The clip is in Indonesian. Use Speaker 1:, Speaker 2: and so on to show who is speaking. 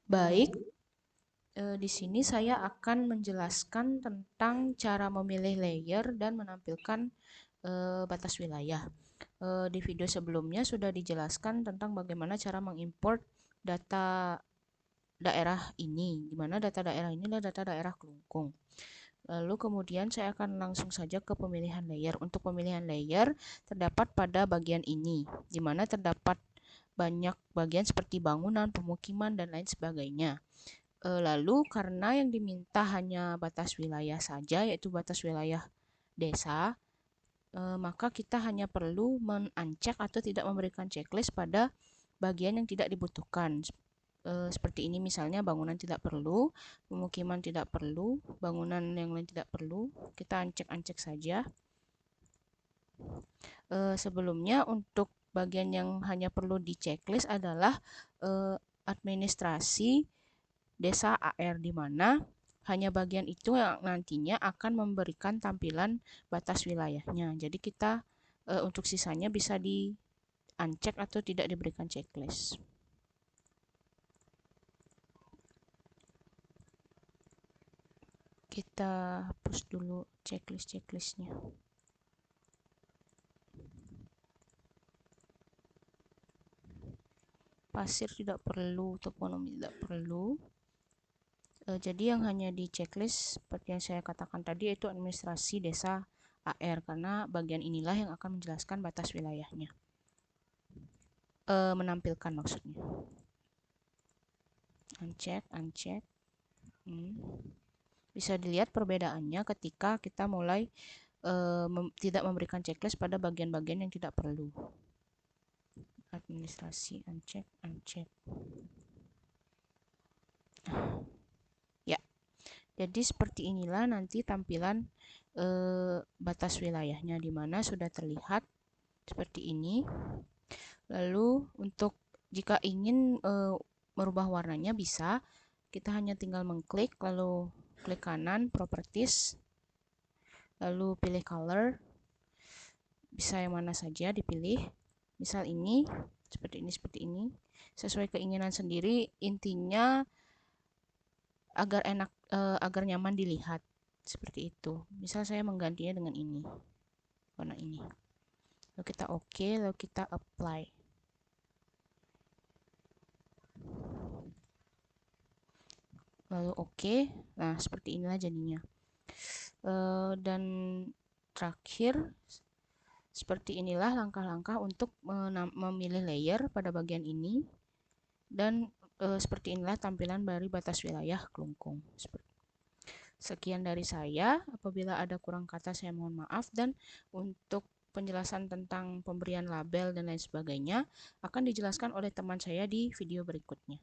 Speaker 1: Baik, di sini saya akan menjelaskan tentang cara memilih layer dan menampilkan batas wilayah. Di video sebelumnya sudah dijelaskan tentang bagaimana cara mengimport data daerah ini, di mana data daerah ini adalah data daerah kelungkung. Lalu kemudian saya akan langsung saja ke pemilihan layer. Untuk pemilihan layer terdapat pada bagian ini, di mana terdapat banyak bagian seperti bangunan, pemukiman, dan lain sebagainya. Lalu karena yang diminta hanya batas wilayah saja, yaitu batas wilayah desa, maka kita hanya perlu men-uncheck atau tidak memberikan checklist pada bagian yang tidak dibutuhkan. Seperti ini misalnya bangunan tidak perlu, pemukiman tidak perlu, bangunan yang lain tidak perlu, kita uncheck saja. Sebelumnya untuk bagian yang hanya perlu di checklist adalah administrasi desa AR, di mana hanya bagian itu yang nantinya akan memberikan tampilan batas wilayahnya. Jadi kita untuk sisanya bisa di uncheck atau tidak diberikan checklist. Kita hapus dulu checklistnya. Pasir tidak perlu, toponomi tidak perlu. Jadi yang hanya di checklist seperti yang saya katakan tadi yaitu administrasi desa AR, karena bagian inilah yang akan menjelaskan batas wilayahnya. Menampilkan maksudnya. Uncheck. Bisa dilihat perbedaannya ketika kita mulai tidak memberikan checklist pada bagian-bagian yang tidak perlu. Administrasi, uncheck. Ya, jadi seperti inilah nanti tampilan batas wilayahnya, di mana sudah terlihat seperti ini. Lalu untuk jika ingin merubah warnanya bisa, kita hanya tinggal mengklik, lalu klik kanan properties, lalu pilih color, bisa yang mana saja dipilih, misal ini, seperti ini, sesuai keinginan sendiri. Intinya agar enak, agar nyaman dilihat, seperti itu. Misal saya menggantinya dengan ini, warna ini. Lalu kita oke, lalu kita apply. Lalu oke, nah seperti inilah jadinya. Dan terakhir, seperti inilah langkah-langkah untuk memilih layer pada bagian ini. Dan seperti inilah tampilan dari batas wilayah kelungkung. Sekian dari saya, apabila ada kurang kata saya mohon maaf, dan untuk penjelasan tentang pemberian label dan lain sebagainya akan dijelaskan oleh teman saya di video berikutnya.